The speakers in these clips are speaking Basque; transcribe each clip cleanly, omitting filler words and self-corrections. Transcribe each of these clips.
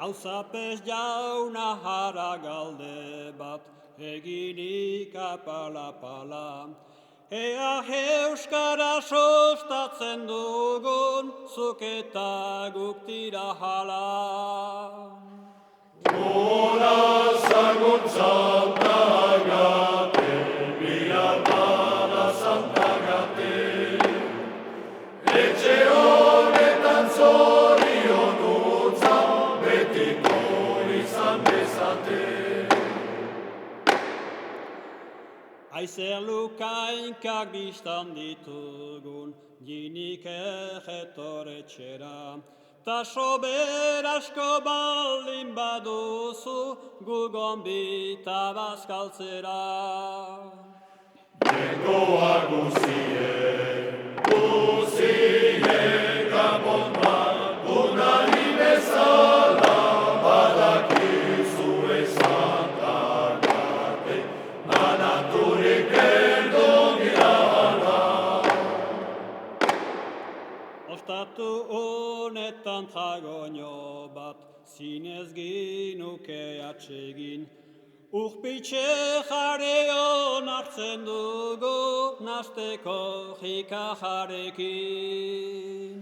Auzapez jauna jara galde bat, eginik apala-pala. Ea euskara sostatzen dugun, zuk eta guk tira jala. Gora zaguntza tagate, biarmada zantagate. Etxe honetan zorion utza, betiko izan bezate. Aizer lukainkak biztan ditugun, jinik ejetoretxera. Ta sober asko baldin baduzu, gugonbita bazkaltzera. Nengoa guzien, gabon bat, unari bezala, badakizu ezantagate, manaturik erdon girala. Ostatu honetan tragoño bat, zinez ginuke atsegin. Urpitxe jareon hartzen dugu, nasteko jika jarekin.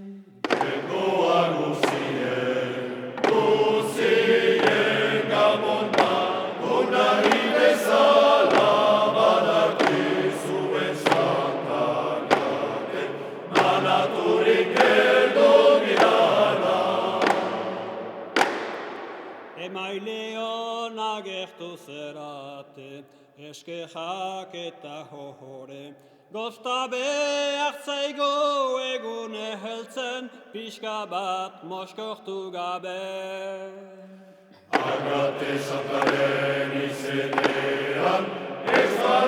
Nengoa guzien, gabon bat, unari bezala, badakizu ezantagate, manaturik erdon girala. Emaileon agertu zerate, eskejak eta johore. Gozta behar zaigo egun eheltzen, pixka bat moskortu gabe. Agate santaren izenean, ez da